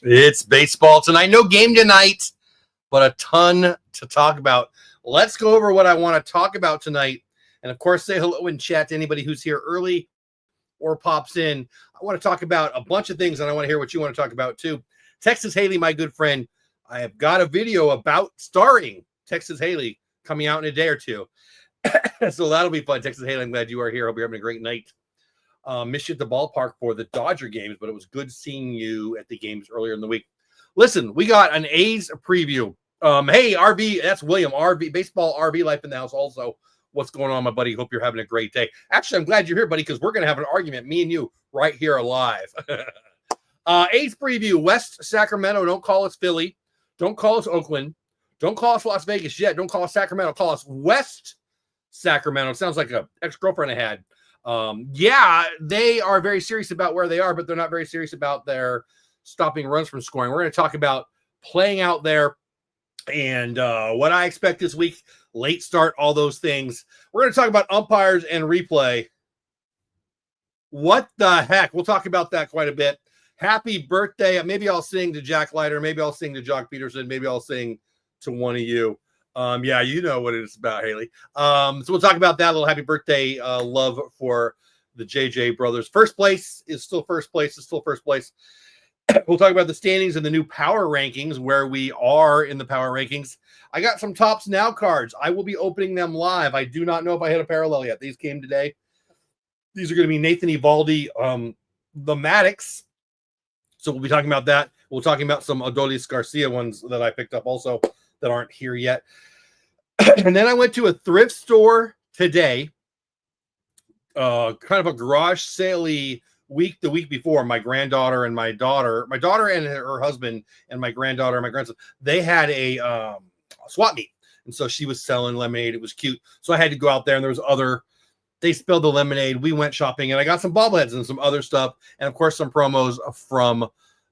It's baseball tonight. No game tonight, but a ton to talk about. Let's go over what I want to talk about tonight. And, of course, say hello in chat to anybody who's here early or pops in. I want to talk about a bunch of things, and I want to hear what you want to talk about, too. Texas Haley, my good friend, I have got a video about starring Texas Haley coming out in a day or two. So that'll be fun. Texas Haley, I'm glad you are here. Hope you're having a great night. Missed you at the ballpark for the Dodger games, but it was good seeing you at the games earlier in the week. Listen, we got an A's preview. Hey, RV, that's William. RV, baseball, RV life in the house also. What's going on, my buddy? Hope you're having a great day. Actually, I'm glad you're here, buddy, because we're going to have an argument, me and you, right here live. A's preview, West Sacramento. Don't call us Philly. Don't call us Oakland. Don't call us Las Vegas yet. Don't call us Sacramento. Call us West Sacramento. It sounds like an ex-girlfriend I had. Yeah, they are very serious about where they are, but they're not very serious about their stopping runs from scoring. We're going to talk about playing out there and what I expect this week, late start, all those things. We're going to talk about umpires and replay. What the heck? We'll talk about that quite a bit. Happy birthday. Maybe I'll sing to Jack Leiter. Maybe I'll sing to Jock Peterson. Maybe I'll sing to one of you. Yeah, you know what it's about, Haley. So we'll talk about that. A little happy birthday love for the JJ brothers. First place is still first place. We'll talk about the standings and the new power rankings, where we are in the power rankings. I got some Tops Now cards. I will be opening them live. I do not know if I hit a parallel yet. These came today. These are going to be Nathan Eovaldi, the Maddox. So we'll be talking about that. We'll be talking about some Adolis Garcia ones that I picked up also that aren't here yet. And then I went to a thrift store today, kind of a garage sale-y week the week before. My granddaughter and my daughter and her husband and my granddaughter and my grandson, they had a swap meet. And so she was selling lemonade. It was cute. So I had to go out there, and there was they spilled the lemonade. We went shopping, and I got some bobbleheads and some other stuff. And, of course, some promos from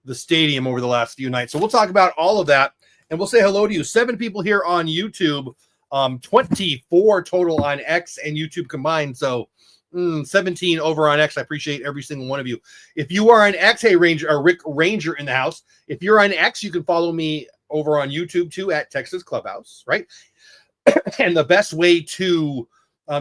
the stadium over the last few nights. So we'll talk about all of that. And we'll say hello to you. 7 people here on YouTube, 24 total on X and YouTube combined. So 17 over on X. I appreciate every single one of you. If you are on X, hey, Rick Ranger in the house. If you're on X, you can follow me over on YouTube too at Texas Clubhouse, right? And the best way to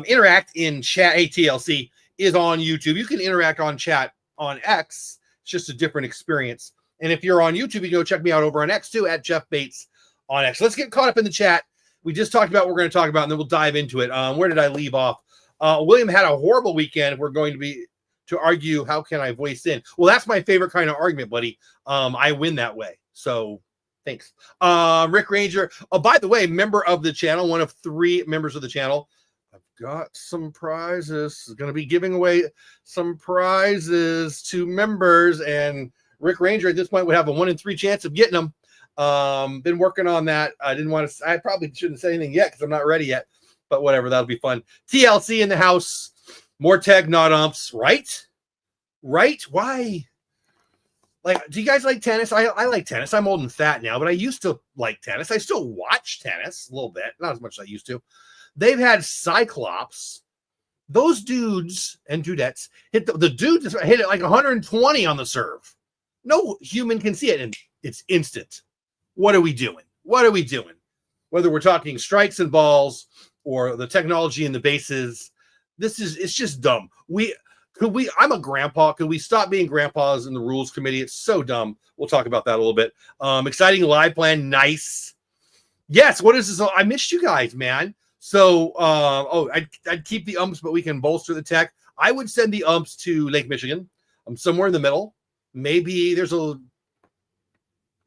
interact in chat, TLC, is on YouTube. You can interact on chat on X. It's just a different experience. And if you're on YouTube, you can go check me out over on X too at Jeff Bates on X. Let's get caught up in the chat. We just talked about what we're going to talk about, and then we'll dive into it. Where did I leave off? William had a horrible weekend. We're going to argue, how can I voice in? Well, that's my favorite kind of argument, buddy. I win that way. So thanks. Rick Ranger. Oh, by the way, member of the channel, one of 3 members of the channel. I've got some prizes. Going to be giving away some prizes to members, and Rick Ranger at this point would have a 1 in 3 chance of getting them. Been working on that. I probably shouldn't say anything yet because I'm not ready yet, but whatever, that'll be fun. TLC in the house. More tag, not umps, right? Right? Why? Like, do you guys like tennis? I like tennis. I'm old and fat now, but I used to like tennis. I still watch tennis a little bit, not as much as I used to. They've had Cyclops. Those dudes and dudettes hit the dude hit it like 120 on the serve. No human can see it, and it's instant. What are we doing? Whether we're talking strikes and balls or the technology in the bases, it's just dumb. I'm a grandpa. Could we stop being grandpas in the rules committee? It's so dumb. We'll talk about that a little bit. Exciting live plan. Nice. Yes. What is this? I missed you guys, man. So, I'd keep the umps, but we can bolster the tech. I would send the umps to Lake Michigan. I'm somewhere in the middle. Maybe there's a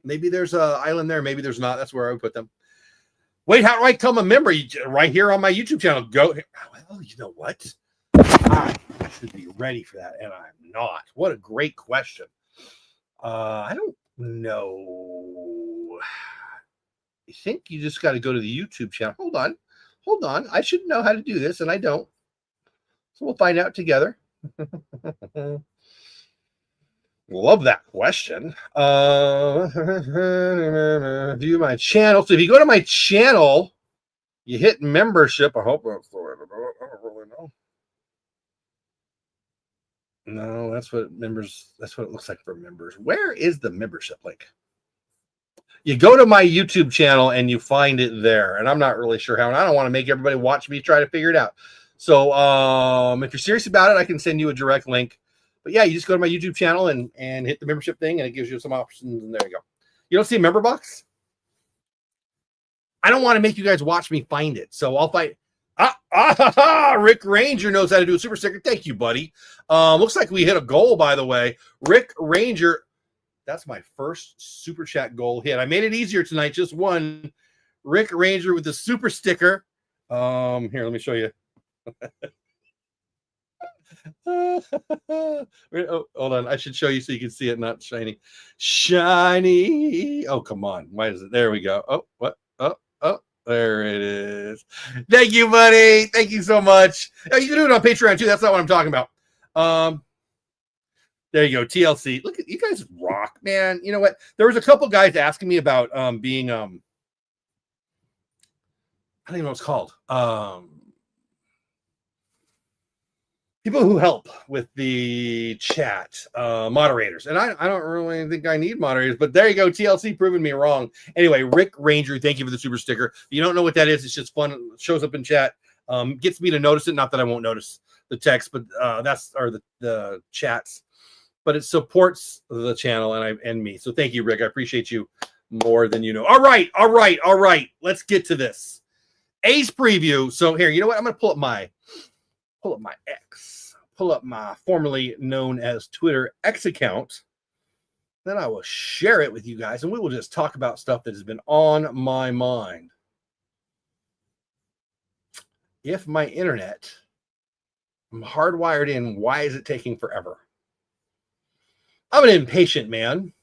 island there. Maybe there's not. That's where I would put them. Wait, how do I become a member? Right here on my YouTube channel. Go. Well, you know what? I should be ready for that, and I'm not. What a great question. I don't know. I think you just got to go to the YouTube channel. Hold on. I should know how to do this, and I don't. So we'll find out together. Love that question. View my channel. So if you go to my channel, you hit membership. I hope that's the way to do it. I don't really know. No, that's what it looks like for members. Where is the membership link? You go to my YouTube channel and you find it there. And I'm not really sure how, and I don't want to make everybody watch me try to figure it out. So if you're serious about it, I can send you a direct link. But yeah, you just go to my YouTube channel and hit the membership thing, and it gives you some options, and there you go. You don't see a member box? I don't want to make you guys watch me find it. So I'll find Rick Ranger knows how to do a super sticker. Thank you, buddy. Looks like we hit a goal, by the way. Rick Ranger. That's my first super chat goal hit. I made it easier tonight. Just one. Rick Ranger with the super sticker. Here, let me show you. Oh, hold on. I should show you so you can see it, not shiny. Shiny. Oh, come on. Why is it? There we go. Oh, what? Oh, there it is. Thank you, buddy. Thank you so much. Oh, you can do it on Patreon too. That's not what I'm talking about. There you go, TLC. Look at you guys rock, man. You know what? There was a couple guys asking me about being I don't even know what it's called. People who help with the chat, moderators. And I don't really think I need moderators, but there you go, TLC proving me wrong. Anyway, Rick Ranger, thank you for the super sticker. If you don't know what that is, it's just fun. It shows up in chat. Gets me to notice it. Not that I won't notice the text, but the chats. But it supports the channel and me. So thank you, Rick. I appreciate you more than you know. All right. Let's get to this. A's preview. So here, you know what? I'm going to pull up my X. Pull up my formerly known as Twitter X account. Then I will share it with you guys, and we will just talk about stuff that has been on my mind. If my internet, I'm hardwired in, why is it taking forever? I'm an impatient man.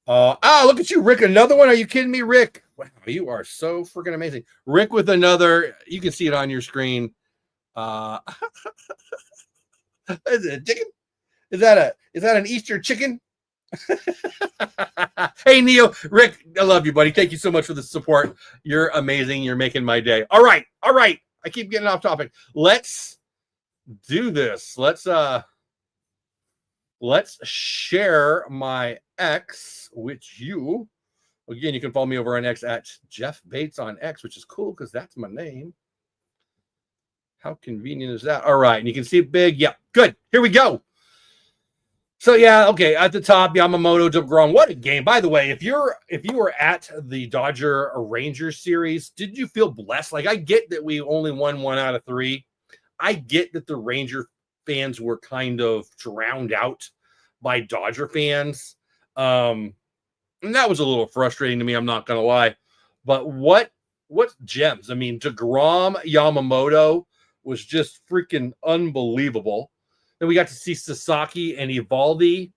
Look at you, Rick. Another one. Are you kidding me, Rick? Wow, you are so freaking amazing. Rick with another. You can see it on your screen. Is it a chicken? Is that an Easter chicken? Hey, Neo. Rick, I love you, buddy. Thank you so much for the support. You're amazing. You're making my day. All right. I keep getting off topic. Let's do this. Let's share my X, which you can follow me over on X at Jeff Bates on X, which is cool because that's my name. How convenient is that? All right, and you can see it big. Yeah, good. Here we go. So yeah, okay. At the top, Yamamoto, DeGrom. What a game! By the way, if you were at the Dodger Rangers series, did you feel blessed? Like, I get that we only won 1 out of 3. I get that the Ranger fans were kind of drowned out by Dodger fans. And that was a little frustrating to me, I'm not going to lie. But what gems? I mean, DeGrom, Yamamoto was just freaking unbelievable. Then we got to see Sasaki and Eovaldi.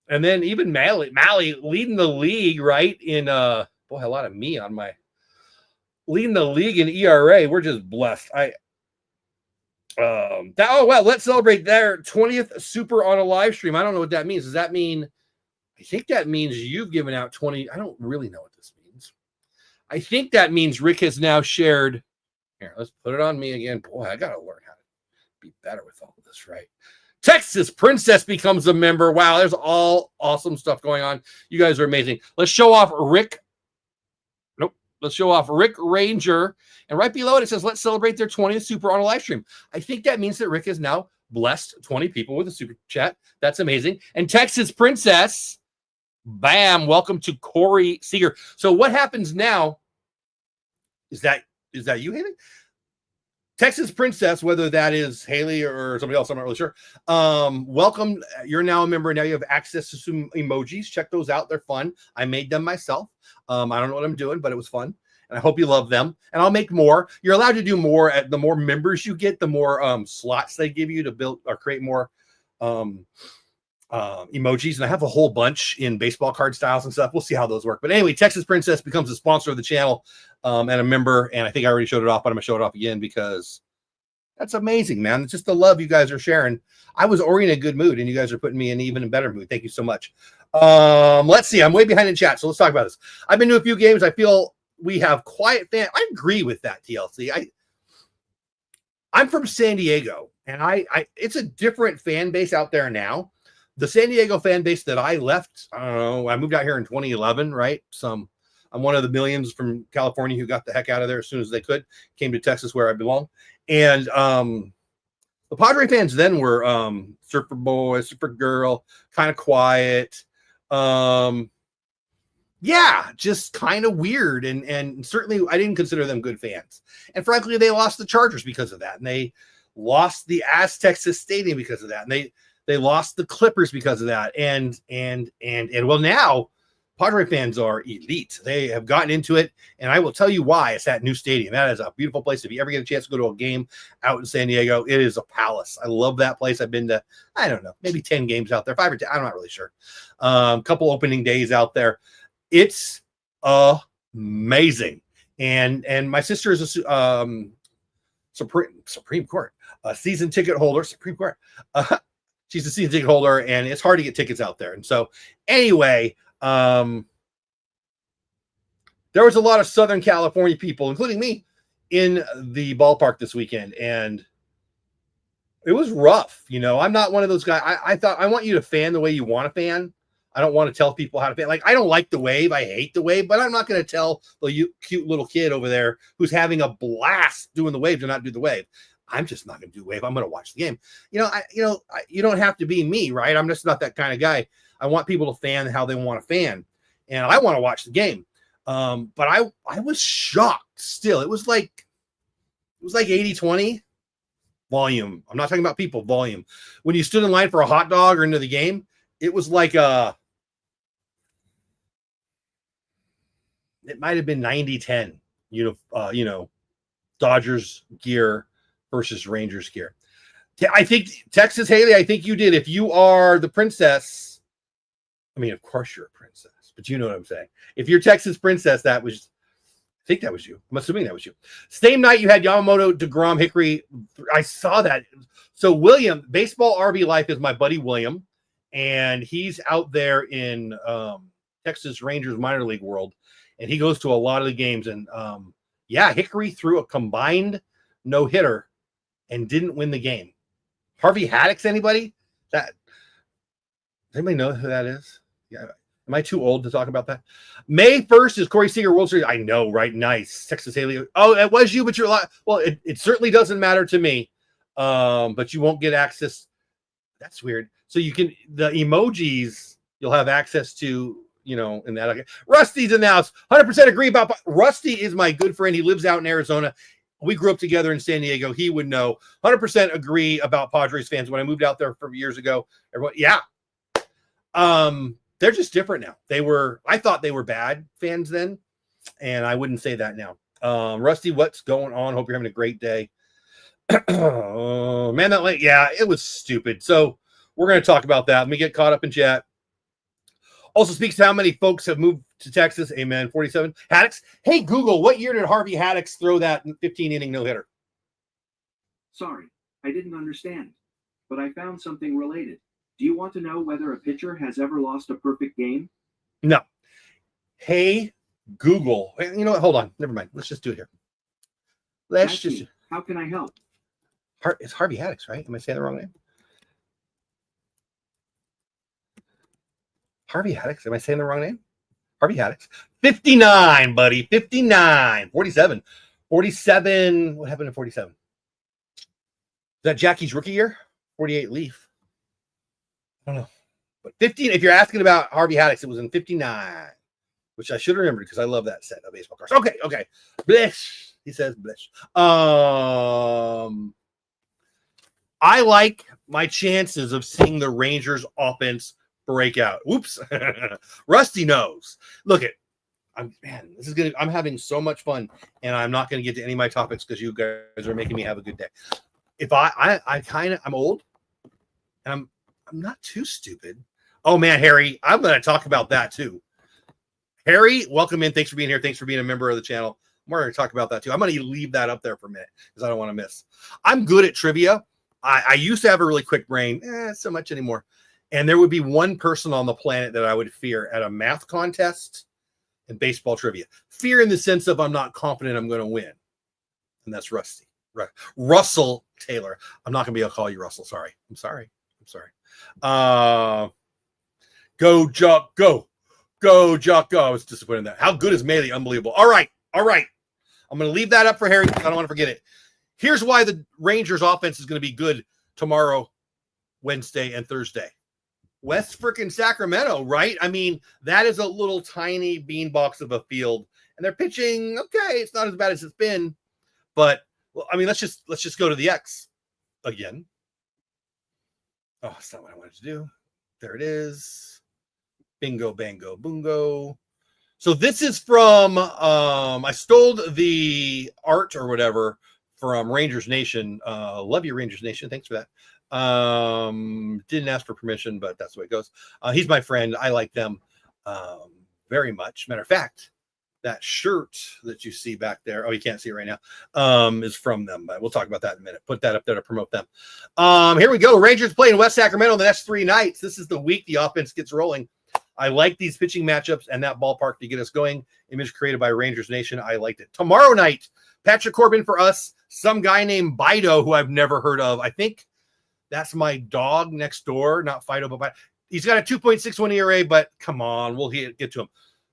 And then even Malley leading the league, right? In a lot of me on my leading the league in ERA. We're just blessed. Let's celebrate their 20th super on a live stream. I don't know what that means. Does that mean, I think that means you've given out 20. I don't really know what this means. I think that means Rick has now shared. Here, let's put it on me again. Boy, I got to learn how to be better with all of this, right? Texas Princess becomes a member. Wow, there's all awesome stuff going on. You guys are amazing. Let's show off Rick. Let's show off Rick Ranger. And right below it says, let's celebrate their 20th super on a live stream. I think that means that Rick has now blessed 20 people with a super chat. That's amazing. And Texas Princess, bam, welcome to Corey Seeger. So what happens now, is that you, Haley? Texas Princess, whether that is Haley or somebody else, I'm not really sure. Welcome. You're now a member. Now you have access to some emojis. Check those out. They're fun. I made them myself. I don't know what I'm doing, but it was fun. And I hope you love them. And I'll make more. You're allowed to do more. The more members you get, the more slots they give you to build or create more emojis. And I have a whole bunch in baseball card styles and stuff. We'll see how those work. But anyway, Texas Princess becomes a sponsor of the channel and a member. And I think I already showed it off, but I'm going to show it off again because that's amazing, man. It's just the love you guys are sharing. I was already in a good mood, and you guys are putting me in even a better mood. Thank you so much. Let's see. I'm way behind in chat, so let's talk about this. I've been to a few games. I feel we have quiet fans. I agree with that, TLC. I'm from San Diego, And it's a different fan base out there now. The San Diego fan base that I left, I don't know, I moved out here in 2011, right? I'm one of the millions from California who got the heck out of there as soon as they could, came to Texas where I belong. And the Padre fans then were surfer boy, surfer girl, kind of quiet. Yeah, just kind of weird. And certainly I didn't consider them good fans. And frankly, they lost the Chargers because of that. And they lost the Aztecs Stadium because of that. And they lost the Clippers because of that. And well, now Padre fans are elite. They have gotten into it, and I will tell you why. It's that new stadium. That is a beautiful place. If you ever get a chance to go to a game out in San Diego, it is a palace. I love that place. I've been to, I don't know, maybe 10 games out there, 5 or 10. I'm not really sure. Couple opening days out there. It's amazing. And my sister is a Supreme Court, a season ticket holder, Supreme Court. She's a season ticket holder, and it's hard to get tickets out there. And so anyway, there was a lot of Southern California people, including me, in the ballpark this weekend, and it was rough. You know, I'm not one of those guys. I thought I want you to fan the way you want to fan. I don't want to tell people how to fan. Like, I don't like the wave. I hate the wave, but I'm not going to tell the cute little kid over there who's having a blast doing the wave to not do the wave. I'm just not going to do wave. I'm going to watch the game. You don't have to be me, right? I'm just not that kind of guy. I want people to fan how they want to fan, and I want to watch the game. But I was shocked still. It was like 80-20 volume. I'm not talking about people, volume. When you stood in line for a hot dog or into the game, it was like it might have been 90-10, Dodgers gear versus Rangers gear. I think Texas Haley, I think you did. If you are the princess, I mean, of course you're a princess, but you know what I'm saying. If you're Texas princess, I think that was you. I'm assuming that was you. Same night you had Yamamoto, DeGrom, Hickory. I saw that. So William, Baseball RV Life is my buddy William, and he's out there in Texas Rangers minor league world, and he goes to a lot of the games. And Hickory threw a combined no-hitter and didn't win the game. Harvey Haddix, anybody? Does anybody know who that is? Yeah. Am I too old to talk about that? May 1st is Corey Seager World Series. I know, right? Nice. Texas Haley. Oh, it was you, but you're like, well, it certainly doesn't matter to me. But you won't get access. That's weird. So you can, the emojis, you'll have access to, in that. Okay. Rusty's in the house. 100% agree about Rusty is my good friend. He lives out in Arizona. We grew up together in San Diego. He would know. 100% agree about Padres fans. When I moved out there 4 years ago, everyone, yeah. They're just different now. I thought they were bad fans then, and I wouldn't say that now. Rusty, what's going on? Hope you're having a great day. Oh, man, that late. Yeah, it was stupid. So we're going to talk about that. Let me get caught up in chat. Also speaks to how many folks have moved to Texas. Amen. 47. Haddix. Hey, Google, what year did Harvey Haddix throw that 15-inning no-hitter? Sorry, I didn't understand, but I found something related. Do you want to know whether a pitcher has ever lost a perfect game? No. Hey, Google. You know what? Hold on. Never mind. Let's just do it here. How can I help? It's Harvey Haddix, right? Am I saying the wrong name? Harvey Haddix. Am I saying the wrong name? Harvey Haddix. 59, buddy. 59. 47. 47. What happened in 47? Is that Jackie's rookie year? 48 Leaf. I don't know. But 15, if you're asking about Harvey Haddix, it was in 59, which I should remember because I love that set of baseball cards. Okay. Blish. He says blish. I like my chances of seeing the Rangers offense break out. Oops. Rusty knows. Look at, I'm having so much fun, and I'm not going to get to any of my topics because you guys are making me have a good day. If I'm old, and I'm not too stupid. Oh man, Harry, I'm going to talk about that too. Harry, welcome in. Thanks for being here. Thanks for being a member of the channel. We're going to talk about that too. I'm going to leave that up there for a minute because I don't want to miss. I'm good at trivia. I used to have a really quick brain, so much anymore. And there would be one person on the planet that I would fear at a math contest and baseball trivia. Fear in the sense of I'm not confident I'm going to win. And that's Rusty. Russell Taylor. I'm not going to be able to call you Russell. Sorry. I'm sorry. Go, Jock, go. Go, Jock, go. I was disappointed in that. How good is Melee? Unbelievable. All right. I'm going to leave that up for Harry. I don't want to forget it. Here's why the Rangers offense is going to be good tomorrow, Wednesday, and Thursday. West freaking Sacramento, right? I mean, that is a little tiny beanbox of a field, and they're pitching okay. It's not as bad as it's been, but well, I mean, let's just go to the X again. Oh, that's not what I wanted to do. There it is. Bingo, bango, boongo. So this is from I stole the art or whatever from Rangers Nation. Love you, Rangers Nation. Thanks for that. Didn't ask for permission, but that's the way it goes. He's my friend. I like them very much. Matter of fact, that shirt that you see back there, oh, you can't see it right now, is from them, but we'll talk about that in a minute. Put that up there to promote them. Here we go. Rangers playing West Sacramento the next 3 nights. This is the week the offense gets rolling. I like these pitching matchups and that ballpark to get us going. Image created by Rangers Nation. I liked it. Tomorrow night, Patrick Corbin for us. Some guy named Bido who I've never heard of. I think that's my dog next door, not Fido, but Bido. He's got a 2.61 ERA, but come on, we'll get to him.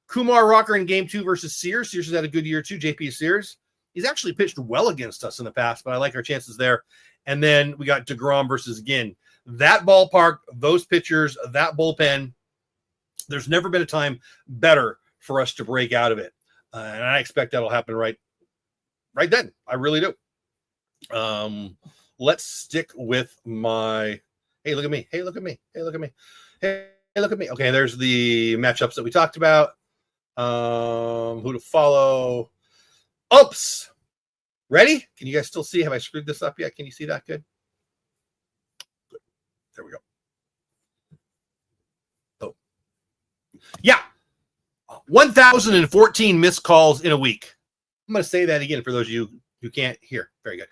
Kumar Rocker in game 2 versus Sears. Sears has had a good year too, JP Sears. He's actually pitched well against us in the past, but I like our chances there. And then we got DeGrom versus Ginn. That ballpark, those pitchers, that bullpen, there's never been a time better for us to break out of it. And I expect that'll happen right then. I really do. Let's stick with my, hey, look at me. Hey, look at me. Hey, look at me. Hey, look at me. Okay, there's the matchups that we talked about. Who to follow. Umps. Ready? Can you guys still see? Have I screwed this up yet? Can you see that good? Good. There we go. Oh. Yeah. 1,014 missed calls in a week. I'm going to say that again for those of you who can't hear. Very good.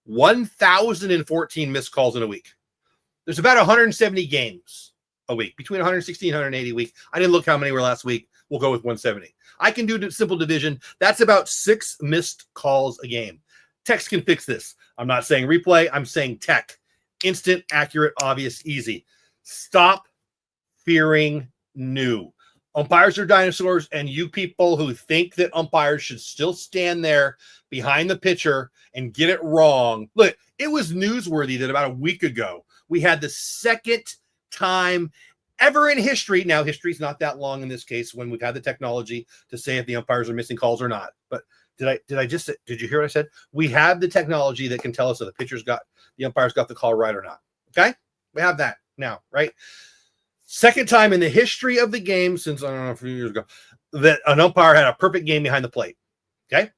1,014 missed calls in a week. There's about 170 games a week, between 160 and 180 a week. I didn't look how many were last week. We'll go with 170. I can do simple division. That's about 6 missed calls a game. Text can fix this. I'm not saying replay. I'm saying tech. Instant, accurate, obvious, easy. Stop fearing new. Umpires are dinosaurs, and you people who think that umpires should still stand there behind the pitcher and get it wrong. Look, it was newsworthy that about a week ago, we had the second time ever in history. Now, history's not that long in this case when we've had the technology to say if the umpires are missing calls or not. But did you hear what I said? We have the technology that can tell us if the umpires got the call right or not. Okay? We have that now, right? Second time in the history of the game since, I don't know, a few years ago, that an umpire had a perfect game behind the plate. Okay?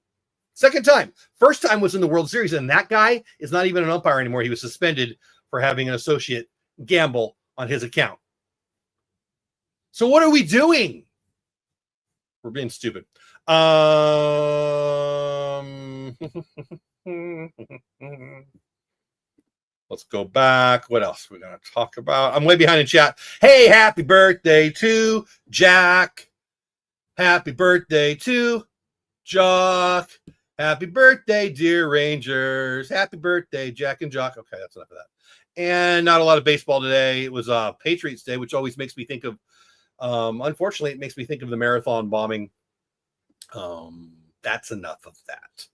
Second time. First time was in the World Series, and that guy is not even an umpire anymore. He was suspended for having an associate gamble on his account. So what are we doing? We're being stupid. Let's go back. What else are we going to talk about? I'm way behind in chat. Hey, happy birthday to Jack. Happy birthday to Jock. Happy birthday, dear Rangers. Happy birthday, Jack and Jock. Okay, that's enough of that. And not a lot of baseball today. It was Patriots Day, which always makes me think of, unfortunately, it makes me think of the marathon bombing. That's enough of that.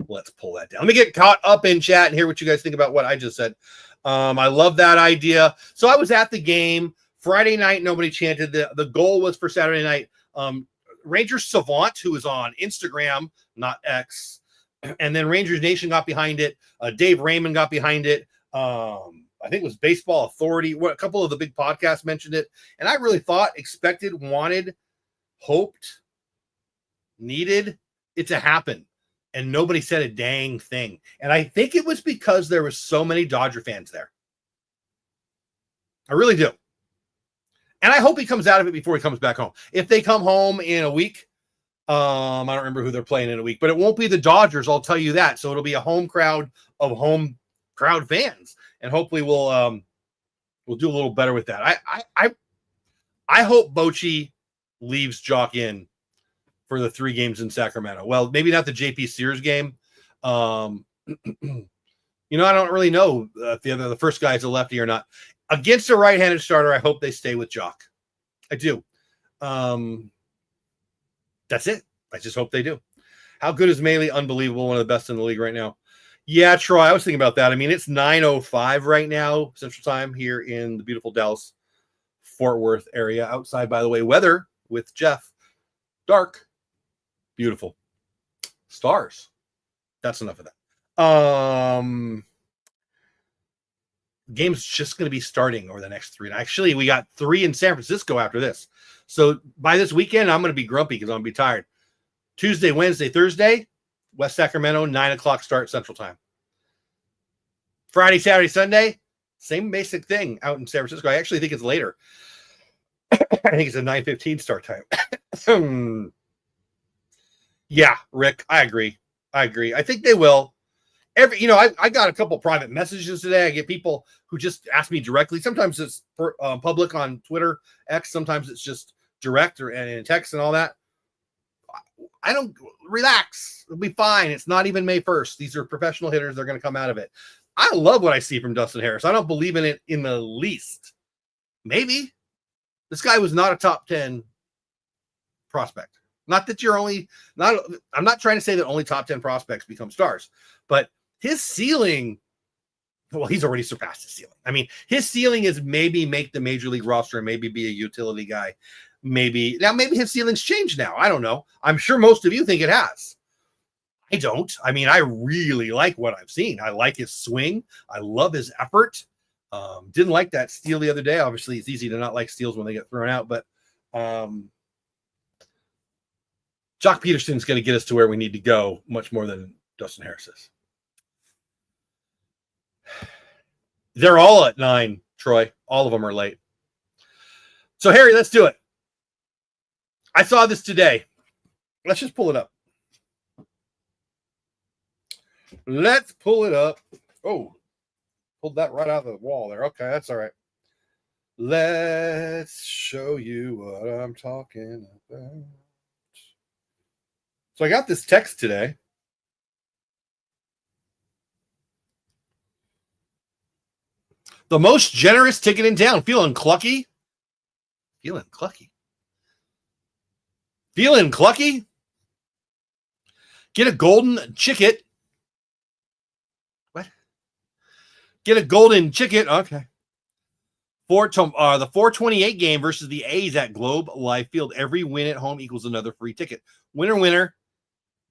Let's pull that down. Let me get caught up in chat and hear what you guys think about what I just said. I love that idea. So I was at the game Friday night. Nobody chanted. The goal was for Saturday night. Rangers Savant, who is on Instagram, not X, and then Rangers Nation got behind it. Dave Raymond got behind it. I think it was Baseball Authority. A couple of the big podcasts mentioned it. And I really thought, expected, wanted, hoped, needed it to happen. And nobody said a dang thing. And I think it was because there were so many Dodger fans there. I really do. And I hope he comes out of it before he comes back home. If they come home in a week, I don't remember who they're playing in a week, but it won't be the Dodgers, I'll tell you that. So it'll be a home crowd of home crowd fans. And hopefully we'll do a little better with that. I hope Bochy leaves Jock in for the 3 games in Sacramento. Well, maybe not the JP Sears game. I don't really know if the first guy is a lefty or not. Against a right-handed starter, I hope they stay with Jock. I do. That's it. I just hope they do. How good is Maley? Unbelievable. One of the best in the league right now. Yeah, Troy, I was thinking about that. I mean, it's 9:05 right now, Central Time, here in the beautiful Dallas Fort Worth area. Outside, by the way, weather with Jeff. Dark. Beautiful. Stars. That's enough of that. Game's just going to be starting over the next 3. Actually, we got 3 in San Francisco after this. So by this weekend, I'm going to be grumpy because I'm going to be tired. Tuesday, Wednesday, Thursday, West Sacramento, 9 o'clock start Central Time. Friday, Saturday, Sunday, same basic thing out in San Francisco. I actually think it's later. I think it's a 9:15 start time. Yeah, Rick, I agree. I think they will. I got a couple private messages today. I get people who just ask me directly. Sometimes it's public on Twitter, X. Sometimes it's just direct and in text and all that. I don't relax. It'll be fine. It's not even May 1st. These are professional hitters. They're going to come out of it. I love what I see from Dustin Harris. I don't believe in it in the least. Maybe this guy was not a top 10 prospect. Not that I'm not trying to say that only top 10 prospects become stars, but his ceiling, well, he's already surpassed his ceiling. I mean, his ceiling is maybe make the major league roster and maybe be a utility guy. Maybe his ceiling's changed now. I don't know. I'm sure most of you think it has. I don't. I mean, I really like what I've seen. I like his swing. I love his effort. Didn't like that steal the other day. Obviously, it's easy to not like steals when they get thrown out, but Jock Peterson's going to get us to where we need to go much more than Dustin Harris is. They're all at 9, Troy. All of them are late. So, Harry, let's do it. I saw this today. Let's just pull it up. Let's pull it up. Oh, pulled that right out of the wall there. Okay, that's all right. Let's show you what I'm talking about. So I got this text today. The most generous ticket in town. Feeling clucky? Feeling clucky? Feeling clucky? Get a golden chicket. What? Get a golden chicket. Okay. The 428 game versus the A's at Globe Life Field. Every win at home equals another free ticket. Winner, winner.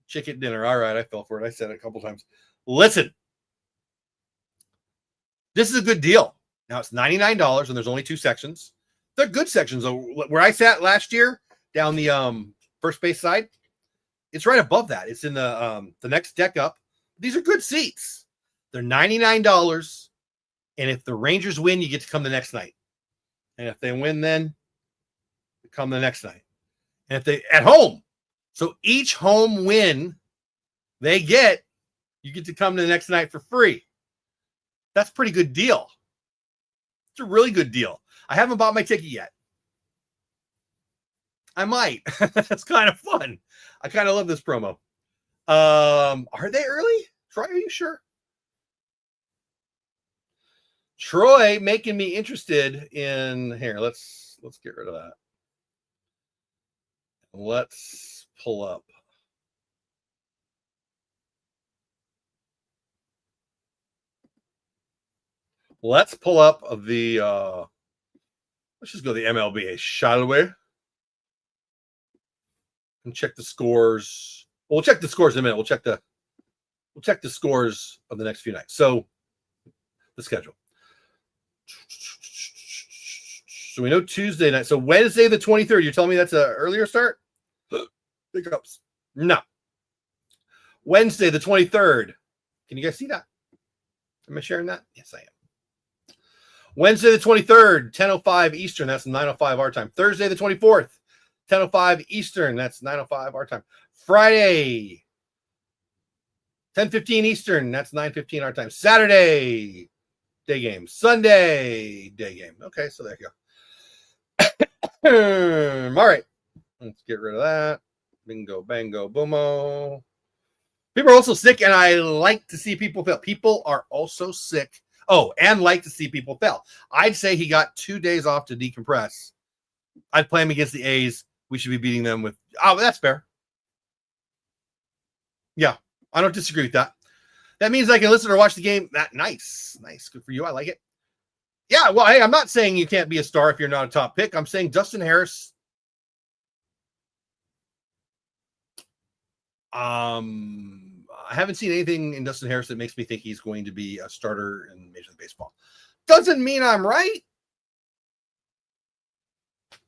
Chicken dinner. All right, I fell for it. I said it a couple times. Listen. This is a good deal. Now it's $99 and there's only 2 sections. They're good sections. Where I sat last year down the first base side, it's right above that. It's in the next deck up. These are good seats. They're $99. And if the Rangers win, you get to come the next night. And if they win, then you come the next night. And if they at home. So each home win they get, you get to come to the next night for free. That's a pretty good deal. It's a really good deal. I haven't bought my ticket yet. I might. That's kind of fun. I kind of love this promo. Are they early? Troy, are you sure? Troy making me interested in here. Let's get rid of that. Let's pull up. Let's pull up the let's just go to the MLB, shall we? And check the scores. Well, we'll check the scores in a minute. We'll check the scores of the next few nights. So the schedule. So we know Tuesday night. So Wednesday the 23rd. You're telling me that's an earlier start? Pickups. No. Wednesday the 23rd. Can you guys see that? Am I sharing that? Yes, I am. Wednesday the 23rd, 10:05 Eastern. That's 9:05 our time. Thursday the 24th, 10:05 Eastern. That's 9:05 our time. Friday, 10:15 Eastern. That's 9:15 our time. Saturday, day game. Sunday, day game. Okay, so there you go. All right. Let's get rid of that. Bingo, bango, boomo. People are also sick, and I like to see people fail. People are also sick. Oh, and like to see people fail. I'd say he got 2 days off to decompress. I'd play him against the A's. We should be beating them with. Oh, that's fair. Yeah, I don't disagree with that. That means I can listen or watch the game. Nice. Good for you. I like it. Yeah, well, hey, I'm not saying you can't be a star if you're not a top pick. I'm saying Dustin Harris. I haven't seen anything in Dustin Harris that makes me think he's going to be a starter in Major League Baseball. Doesn't mean I'm right.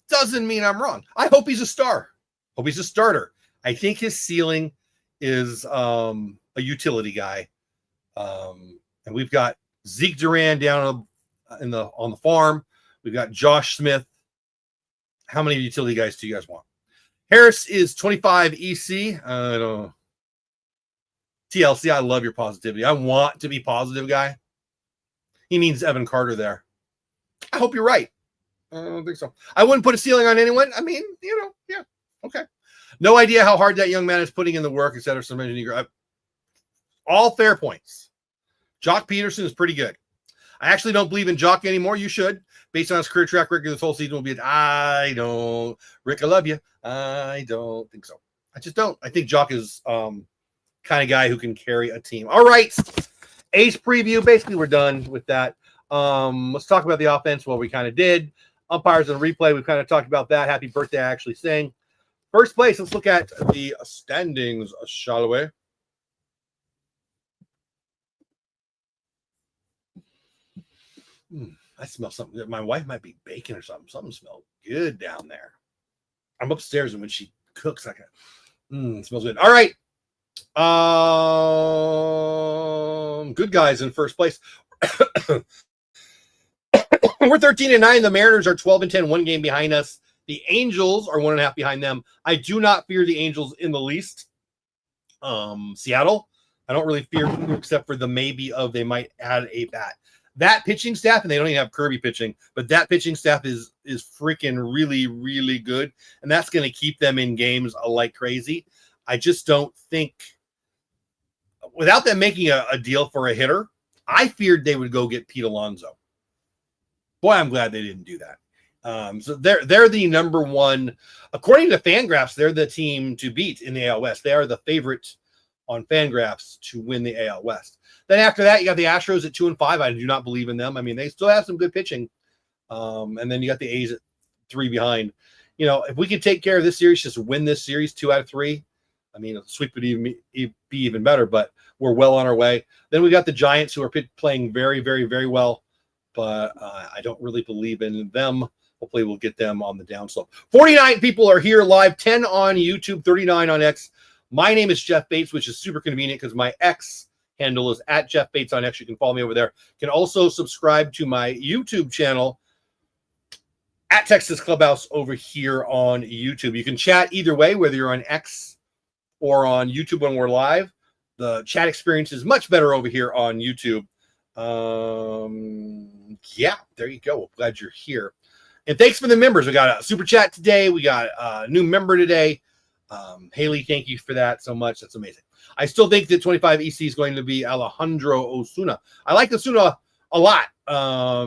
Doesn't mean I'm wrong. I hope he's a star. Hope he's a starter. I think his ceiling is a utility guy. And we've got Zeke Duran down on the farm. We've got Josh Smith. How many utility guys do you guys want? Harris is 25 EC. I don't know. TLC, I love your positivity. I want to be positive guy. He means Evan Carter there. I hope you're right. I don't think so. I wouldn't put a ceiling on anyone. I mean, yeah. Okay. No idea how hard that young man is putting in the work, etc. All fair points. Jock Peterson is pretty good. I actually don't believe in Jock anymore. You should. Based on his career track record, this whole season will be Rick, I love you. I don't think so. I just don't. I think Jock is kind of guy who can carry a team. All right. Ace preview. Basically, we're done with that. Let's talk about the offense. Well, we kind of did. Umpires and replay. We've kind of talked about that. Happy birthday, I actually sang. First place, let's look at the standings, shall we? I smell something. My wife might be baking or something. Something smells good down there. I'm upstairs, and when she cooks, it smells good. All right. Good guys in first place. We're 13-9. The Mariners are 12-10, 1 game behind us. The Angels are 1.5 behind them. I do not fear the Angels in the least. Seattle, I don't really fear except for the maybe of they might add a bat. That pitching staff, and they don't even have Kirby pitching, but that pitching staff is freaking really, really good, and that's going to keep them in games like crazy. I just don't think, without them making a deal for a hitter, I feared they would go get Pete Alonso. Boy, I'm glad they didn't do that. So they're the number one, according to Fangraphs, they're the team to beat in the AL West. They are the favorite on Fangraphs to win the AL West. Then after that, you got the Astros at 2-5. I do not believe in them. I mean, they still have some good pitching. And then you got the A's at 3 behind. If we could take care of this series, just win this series 2 out of 3. I mean, a sweep would be even better, but we're well on our way. Then we got the Giants, who are playing very, very, very well, but I don't really believe in them. Hopefully we'll get them on the downslope. 49 people are here live, 10 on YouTube, 39 on X. My name is Jeff Bates, which is super convenient because my X handle is at Jeff Bates on X. You can follow me over there. You can also subscribe to my YouTube channel at Texas Clubhouse over here on YouTube. You can chat either way, whether you're on X or on YouTube when we're live. The chat experience is much better over here on YouTube. Yeah, there you go. Glad you're here. And thanks for the members. We got a super chat today. We got a new member today. Haley, thank you for that so much. That's amazing. I still think that 25 EC is going to be Alejandro Osuna. I like Osuna a lot. I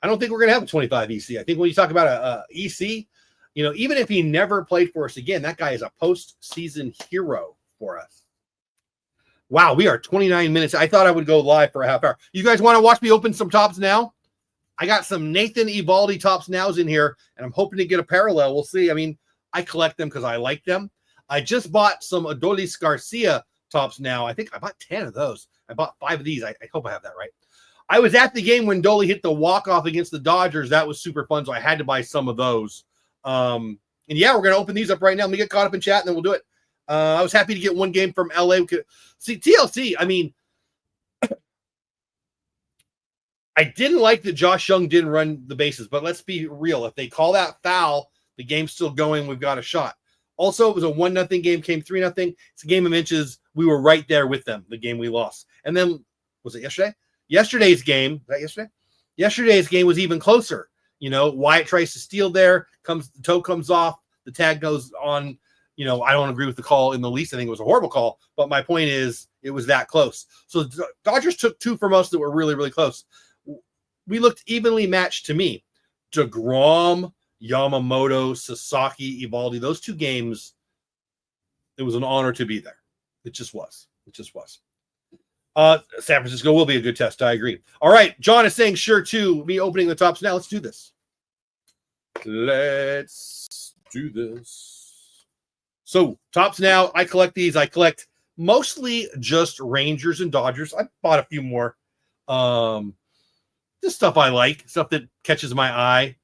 don't think we're going to have a 25 EC. I think when you talk about a EC, even if he never played for us again, that guy is a postseason hero for us. Wow, we are 29 minutes. I thought I would go live for a half hour. You guys want to watch me open some tops now? I got some Nathan Eovaldi tops nows in here, and I'm hoping to get a parallel. We'll see. I mean, I collect them because I like them. I just bought some Adolis Garcia tops now. I think I bought 10 of those. I bought 5 of these. I hope I have that right. I was at the game when Dolly hit the walk-off against the Dodgers. That was super fun, so I had to buy some of those. And yeah, we're going to open these up right now. Let me get caught up in chat, and then we'll do it. I was happy to get one game from LA. See, TLC, I mean, I didn't like that Josh Young didn't run the bases, but let's be real. If they call that foul, the game's still going. We've got a shot. Also, it was a 1-0 game, came 3-0. It's a game of inches. We were right there with them, the game we lost. And then, was it yesterday? Yesterday's game, was that yesterday? Yesterday's game was even closer. Wyatt tries to steal there, the toe comes off, the tag goes on I don't agree with the call in the least. I think it was a horrible call. But my point is, it was that close. So Dodgers took 2 from us that were really, really close. We looked evenly matched to me. DeGrom, Yamamoto, Sasaki, Eovaldi, those 2 games, it was an honor to be there. It just was. San Francisco will be a good test. I agree. All right. John is saying sure too. Me opening the tops now. Let's do this. So tops now. I collect these. I collect mostly just Rangers and Dodgers. I bought a few more. Just stuff I like, stuff that catches my eye.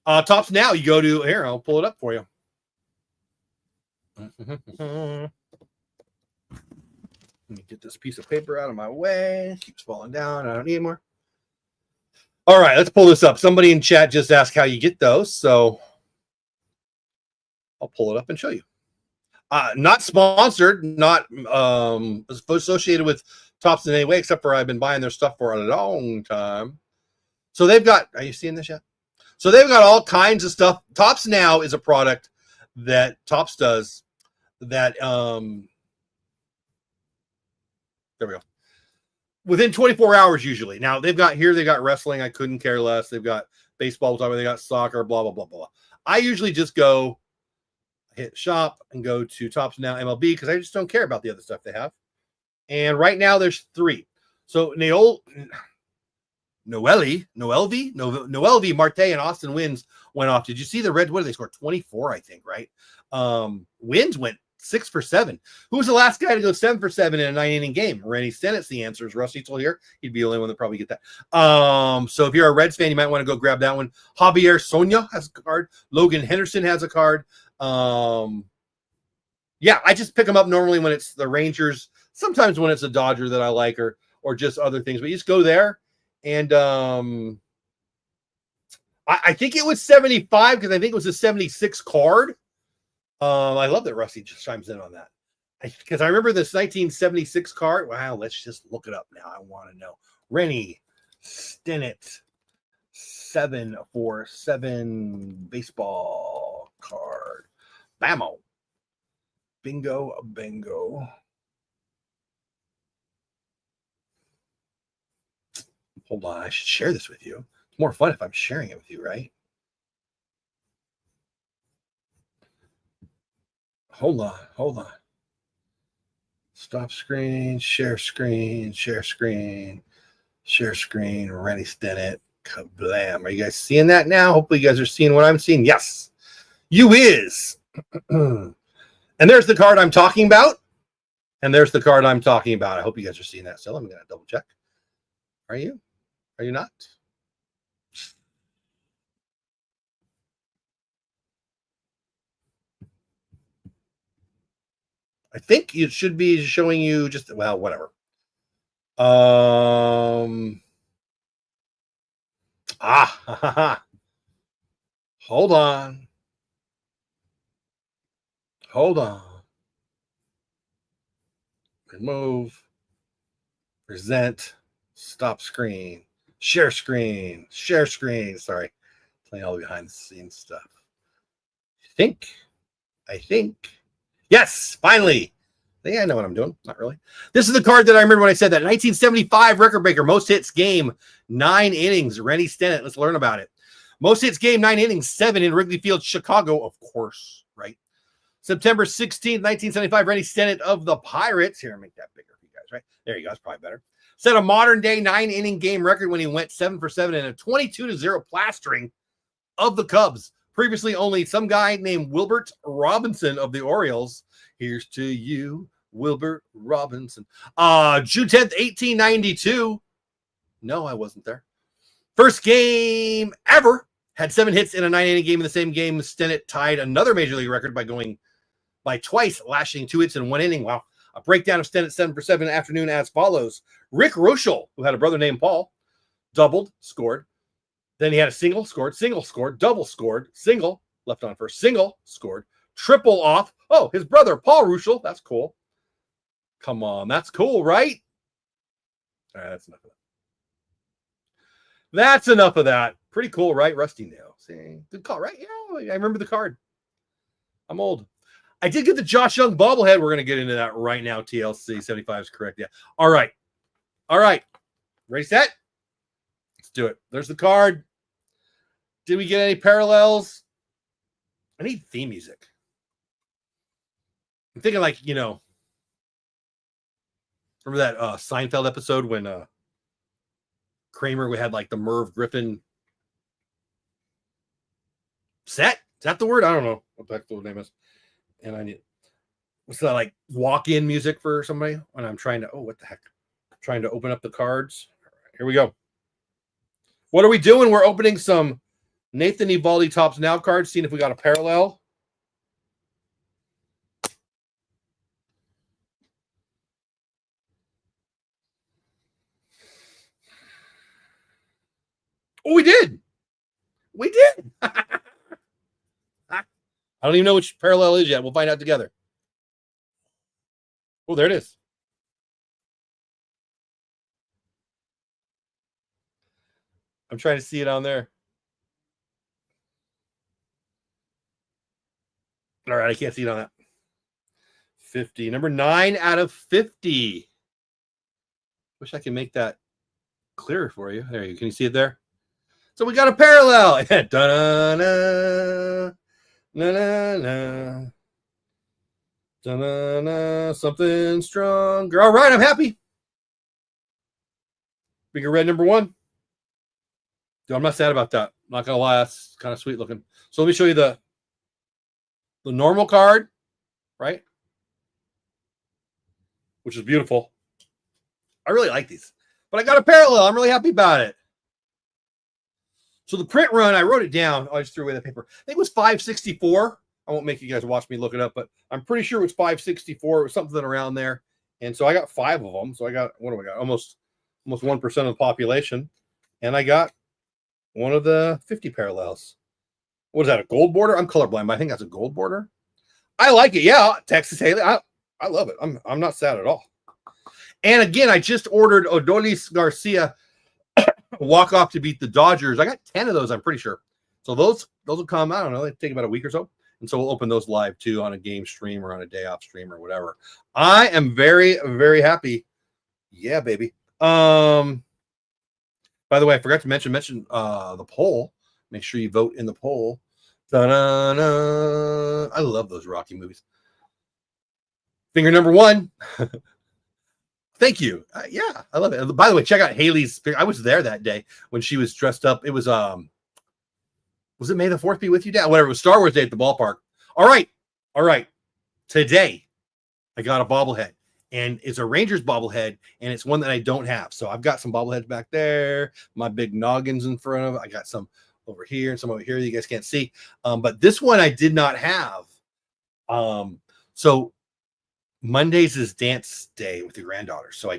Tops now. You go to here. I'll pull it up for you. Let me get this piece of paper out of my way. It keeps falling down. I don't need more. All right, let's pull this up. Somebody in chat just asked how you get those, so I'll pull it up and show you. Not sponsored, not associated with Tops in any way, except for I've been buying their stuff for a long time. So they've got, are you seeing this yet? So they've got all kinds of stuff. Tops now is a product that Tops does that, there we go. Within 24 hours, usually. Now, they got wrestling. I couldn't care less. They've got baseball. They got soccer, blah, blah, blah, blah. I usually just go hit shop and go to Tops Now MLB because I just don't care about the other stuff they have. And right now, there's 3. So, Noelvi, Marte, and Austin Wynns went off. Did you see the Reds? What did they score? 24, I think, right? Wynns went 6 for 7. Who was the last guy to go 7 for 7 in a 9-inning game? Rennie Stennett's the answer. Is Rusty still here? He'd be the only one that probably get that. So if you're a Reds fan, you might want to go grab that one. Javier Sonia has a card. Logan Henderson has a card. Yeah, I just pick them up normally when it's the Rangers. Sometimes when it's a Dodger that I like, or just other things. But you just go there, and I think it was 75 because I think it was a 76 card. I love that Rusty just chimes in on that because I remember this 1976 card. Wow, let's just look it up now. I want to know. Rennie Stennett 7 for 7 baseball card. Bammo. Bingo, bingo. Hold on, I should share this with you. It's more fun if I'm sharing it with you, right? Hold on. Stop screen, share screen, Rennie Stennett, kablam. Are you guys seeing that now? Hopefully you guys are seeing what I'm seeing. Yes, you is. And there's the card I'm talking about. I hope you guys are seeing that still. I'm going to double check. Are you? Are you not? I think it should be showing you just, well, whatever. Hold on. Remove. Present. Stop screen. Share screen. Sorry. Playing all the behind the scenes stuff. I think. Yes, finally. I think I know what I'm doing. Not really. This is the card that I remember when I said that. 1975 record breaker, most hits game, 9 innings. Rennie Stennett. Let's learn about it. Most hits game, 9 innings, 7 in Wrigley Field, Chicago, of course, right? September 16th, 1975, Rennie Stennett of the Pirates. Here, make that bigger for you guys, right? There you go. That's probably better. Set a modern-day 9-inning game record when he went 7 for 7 in a 22-0 plastering of the Cubs. Previously, only some guy named Wilbert Robinson of the Orioles. Here's to you, Wilbert Robinson. June 10th, 1892. No, I wasn't there. First game ever. Had 7 hits in a 9-inning game. In the same game, Stennett tied another Major League record by going by twice, lashing 2 hits in 1 inning. Wow. A breakdown of Stennett 7 for 7 afternoon as follows. Rick Rochel, who had a brother named Paul, doubled, scored. Then he had a single, scored, double, scored, single, left on first, single, scored, triple off. Oh, his brother, Paul Ruschel. That's cool. Come on. That's cool, right? All right, that's enough of that. That's enough of that. Pretty cool, right? Rusty Nail. See, good call, right? Yeah, I remember the card. I'm old. I did get the Josh Young bobblehead. We're going to get into that right now. TLC 75 is correct. Yeah. All right. Ready, set? Let's do it. There's the card. Did we get any parallels? I need theme music. I'm thinking like, remember that Seinfeld episode when Kramer, we had like the Merv Griffin set? Is that the word? I don't know what the heck the name is. And I need, what's that, like walk-in music for somebody when I'm trying to, what the heck? Trying to open up the cards. All right, here we go. What are we doing? We're opening some Nathan Eovaldi Tops Now cards, seeing if we got a parallel. Oh, we did. I don't even know which parallel is yet. We'll find out together. Oh, there it is. I'm trying to see it on there. All right, I can't see it on that. 50. Number 9 out of 50. Wish I could make that clearer for you. There you can you see it there? So we got a parallel. Da-na-na. Na-na-na. Da-na-na. Something stronger. All right, I'm happy. Bigger red number 1. Dude, I'm not sad about that. I'm not gonna lie, that's kind of sweet looking. So let me show you the normal card, right? Which is beautiful. I really like these. But I got a parallel. I'm really happy about it. So the print run, I wrote it down. I just threw away the paper. I think it was 564. I won't make you guys watch me look it up, but I'm pretty sure it was 564. It was something around there. And so I got 5 of them. So I got, what do I got? Almost 1% of the population. And I got one of the 50 parallels. What is that, a gold border? I'm colorblind, but I think that's a gold border. I like it. Yeah, Texas Haley. I love it. I'm not sad at all. And again, I just ordered Odolis Garcia walk off to beat the Dodgers. I got 10 of those, I'm pretty sure. So those will come, I don't know, they take about a week or so. And so we'll open those live too on a game stream or on a day off stream or whatever. I am very, very happy. Yeah, baby. By the way, I forgot to mention the poll. Make sure you vote in the poll. Da-da-da. I love those Rocky movies. Finger number 1. Thank you. Yeah, I love it. By the way, check out Haley's. I was there that day when she was dressed up. It was it May the 4th be with you, Dad? Whatever. It was Star Wars Day at the ballpark. All right. Today, I got a bobblehead, and it's a Rangers bobblehead, and it's one that I don't have. So I've got some bobbleheads back there. My big noggins in front of it. I got some over here and some over here that you guys can't see. But this one I did not have. So Mondays is dance day with your granddaughter. So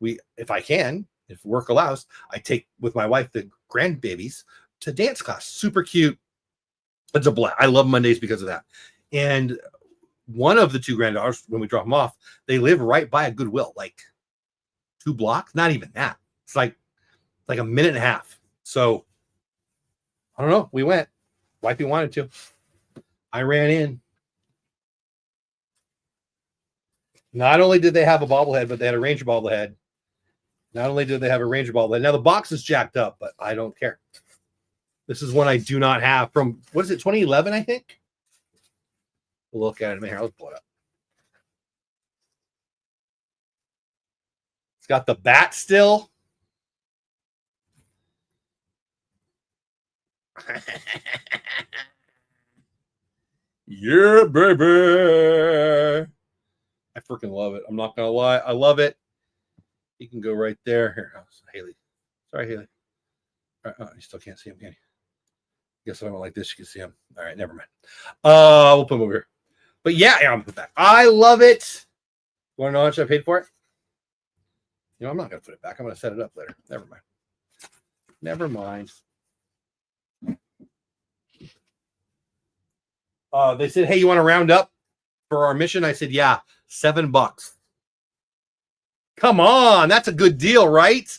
if work allows, I take with my wife the grandbabies to dance class. Super cute. It's a blast. I love Mondays because of that. And one of the 2 granddaughters, when we drop them off, they live right by a Goodwill, like 2 blocks. Not even that. It's like a minute and a half. So I don't know. We went. Wifey wanted to. I ran in. Not only did they have a bobblehead, but they had a Ranger bobblehead. Not only did they have a Ranger bobblehead. Now the box is jacked up, but I don't care. This is one I do not have from, what is it, 2011, I think? We'll look at it. Here, let's pull it up. It's got the bat still. Yeah, baby. I freaking love it. I'm not going to lie. I love it. You can go right there. Here, Haley. Sorry, Haley. All right, you still can't see him, can you? Guess if I went like this, you can see him. All right, never mind. We'll put him over here. But yeah, I'm going to put that. I love it. You want to know how much I paid for it? I'm not going to put it back. I'm going to set it up later. Never mind. Never mind. They said, hey, you want to round up for our mission? I said, yeah, $7. Come on. That's a good deal, right?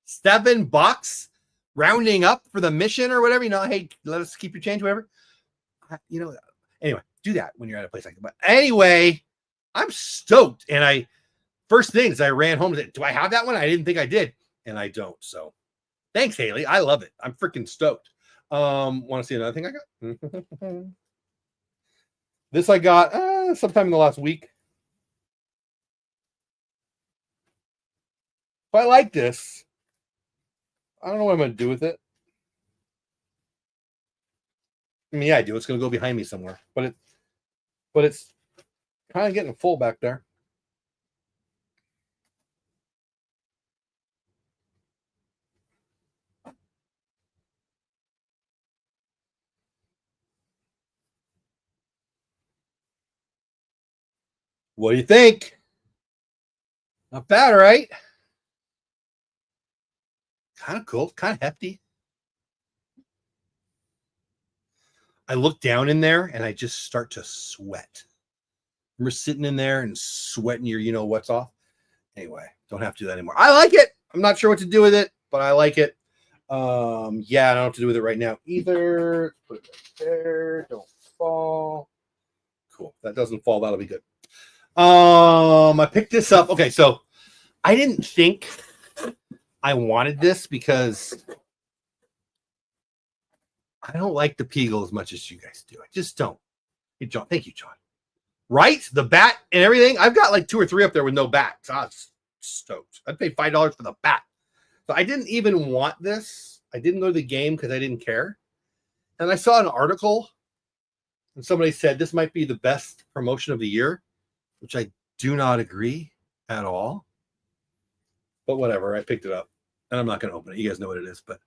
$7 rounding up for the mission or whatever. Hey, let us keep your change, whatever. Anyway, do that when you're at a place like that. But anyway, I'm stoked. And first things I ran home and said, do I have that one? I didn't think I did. And I don't. So thanks, Haley. I love it. I'm freaking stoked. Want to see another thing I got? This I got sometime in the last week. If I like this, I don't know what I'm going to do with it. I mean, yeah, I do. It's going to go behind me somewhere. But it's kind of getting full back there. What do you think? Not bad, right? Kind of cool, kind of hefty. I look down in there and I just start to sweat. Remember sitting in there and sweating your, what's off? Anyway, don't have to do that anymore. I like it. I'm not sure what to do with it, but I like it. Yeah, I don't know what to do with it right now either. Put it right there. Don't fall. Cool. If that doesn't fall, that'll be good. I picked this up. Okay, so I didn't think I wanted this because I don't like the Peagle as much as you guys do. I just don't. Hey, John. Thank you, John. Right? The bat and everything. I've got like 2 or 3 up there with no bat. So I was stoked. I'd pay $5 for the bat. So I didn't even want this. I didn't go to the game because I didn't care. And I saw an article and somebody said this might be the best promotion of the year, which I do not agree at all. But whatever. I picked it up. And I'm not going to open it. You guys know what it is. But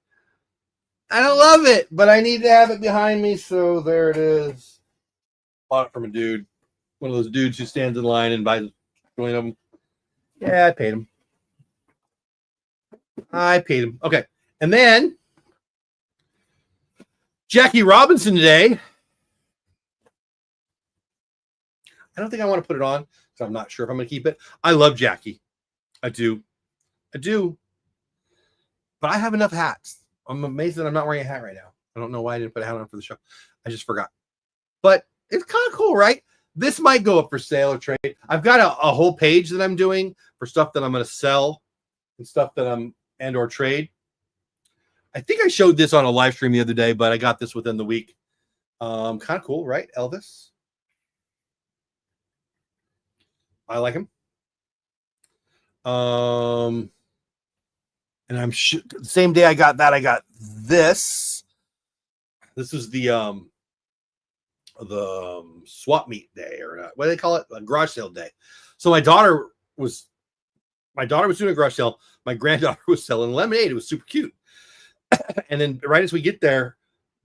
I don't love it. But I need to have it behind me. So there it is. Bought it from a dude. One of those dudes who stands in line and buys 20 of them. Yeah, I paid him. Okay. And then Jackie Robinson today. I don't think I want to put it on because I'm not sure if I'm going to keep it. I love Jackie. I do. But I have enough hats. I'm amazed that I'm not wearing a hat right now. I don't know why I didn't put a hat on for the show. I just forgot. But it's kind of cool, right? This might go up for sale or trade. I've got a whole page that I'm doing for stuff that I'm going to sell and stuff that I'm or trade. I think I showed this on a live stream the other day, but I got this within the week. Kind of cool, right? Elvis. I like him. And I'm sure the same day I got that, I got this. This is the swap meet day, or what do they call it? A garage sale day. So my daughter was doing a garage sale. My granddaughter was selling lemonade. It was super cute. And then right as we get there,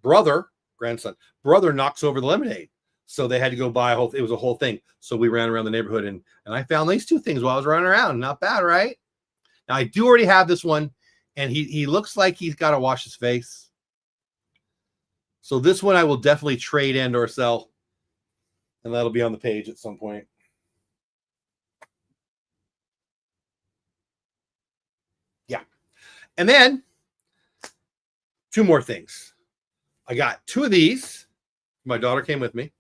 brother knocks over the lemonade. So they had to go buy it was a whole thing. So we ran around the neighborhood and I found these 2 things while I was running around. Not bad, right? Now I do already have this one, and he looks like he's got to wash his face. So this one I will definitely trade and or sell, and that'll be on the page at some point. Yeah. And then 2 more things. I got 2 of these. My daughter came with me.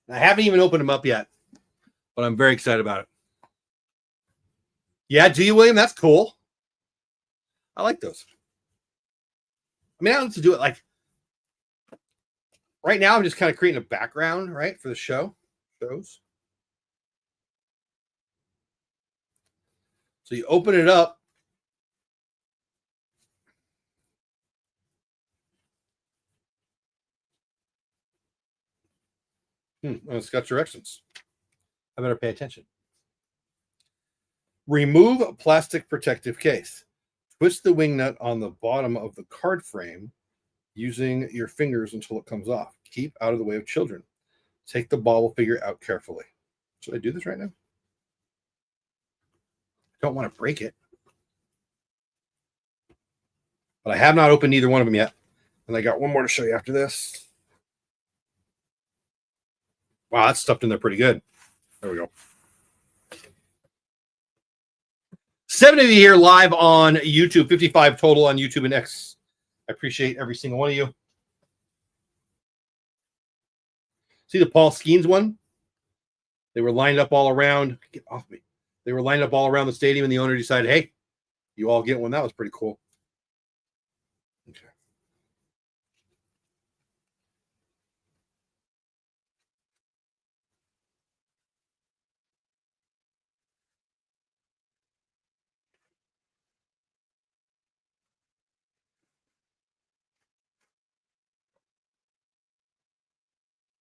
I haven't even opened them up yet, but I'm very excited about it. Yeah, do you, William? That's cool. I like those. I mean, I don't have to do it like right now. I'm just kind of creating a background, right, for the shows. So you open it up. It's got directions. I better pay attention. Remove plastic protective case. Twist the wing nut on the bottom of the card frame using your fingers until it comes off. Keep out of the way of children. Take the bauble figure out carefully. Should I do this right now? I don't want to break it. But I have not opened either one of them yet. And I got one more to show you after this. Wow, that's stuffed in there pretty good. There we go. 7 of you here live on YouTube, 55 total on YouTube and X. I appreciate every single one of you. See the Paul Skeens one? They were lined up all around. Get off me. They were lined up all around the stadium, and the owner decided, hey, you all get one. That was pretty cool. Okay.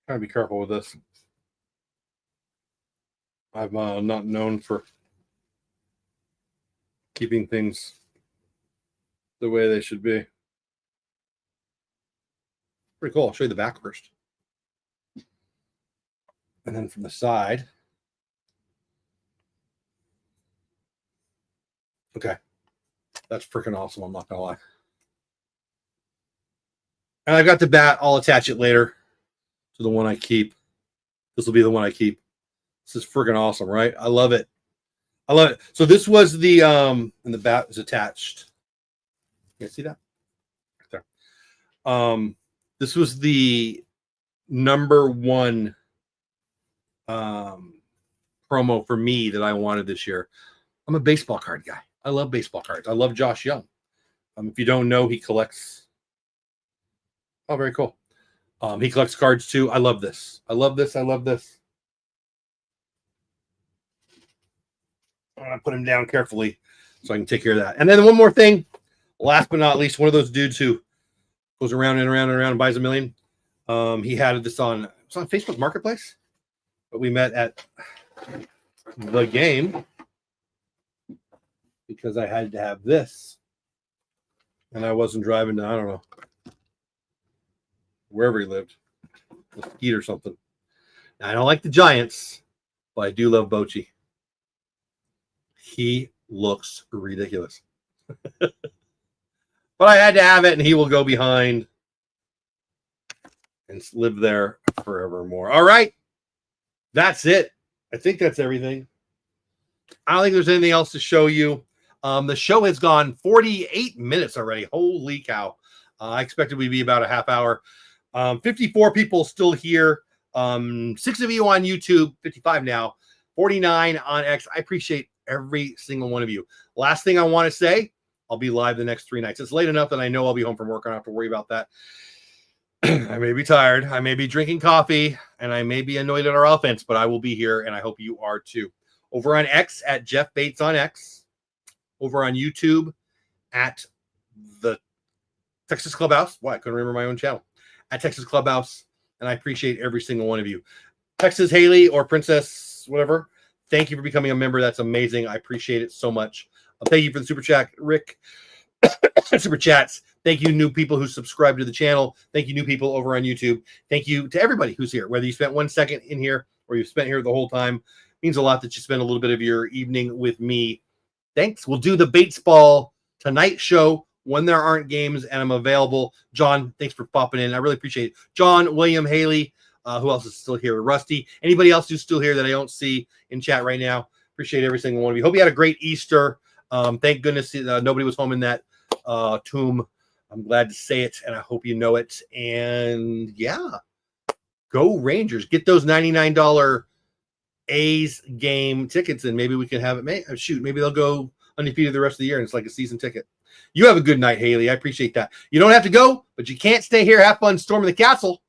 Gotta be careful with this. I'm not known for keeping things the way they should be. Pretty cool. I'll show you the back first. And then from the side. Okay. That's freaking awesome. I'm not going to lie. And I've got the bat. I'll attach it later to the one I keep. This will be the one I keep. This is freaking awesome, right? I love it. I love it. So this was the and the bat is attached. You see that? Right there. This was the #1 promo for me that I wanted this year. I'm a baseball card guy. I love baseball cards. I love Josh Young. If you don't know, he collects. Oh, very cool. He collects cards too. I love this. I love this. I love this. I'm going to put him down carefully so I can take care of that. And then one more thing. Last but not least, one of those dudes who goes around and around and around and buys a million. He had this on, it's on Facebook Marketplace. But we met at the game because I had to have this. And I wasn't driving to, I don't know, wherever he lived, Mesquite or something. Now, I don't like the Giants, but I do love Bochy. He looks ridiculous. But I had to have it, and he will go behind and live there forevermore. All right. That's it. I think that's everything. I don't think there's anything else to show you. The show has gone 48 minutes already. Holy cow. I expected we'd be about a half hour. 54 people still here. 6 of you on YouTube, 55 now, 49 on X. I appreciate every single one of you. Last thing I want to say, I'll be live the next 3 nights. It's late enough that I know I'll be home from work. I don't have to worry about that. I may be tired. I may be drinking coffee, and I may be annoyed at our offense, but I will be here, and I hope you are too. Over on X at Jeff Bates on X. Over on YouTube at the Texas Clubhouse. Why? I couldn't remember my own channel. At Texas Clubhouse, and I appreciate every single one of you. Texas Haley or Princess, whatever, thank you for becoming a member. That's amazing. I appreciate it so much. Thank you for the super chat, Rick. Super chats. Thank you, new people who subscribe to the channel. Thank you, new people over on YouTube. Thank you to everybody who's here, whether you spent 1 second in here or you've spent here the whole time. It means a lot that you spend a little bit of your evening with me. Thanks. We'll do the Batesball tonight show when there aren't games and I'm available. John, thanks for popping in. I really appreciate it. John, William, Haley, who else is still here? Rusty. Anybody else who's still here that I don't see in chat right now? Appreciate every single one of you. Hope you had a great Easter. Thank goodness nobody was home in that tomb. I'm glad to say it, and I hope you know it. And yeah, go Rangers. Get those $99 A's game tickets, and maybe we can have it. Maybe they'll go undefeated the rest of the year, and it's like a season ticket. You have a good night, Haley. I appreciate that. You don't have to go, but you can't stay here. Have fun storming the castle.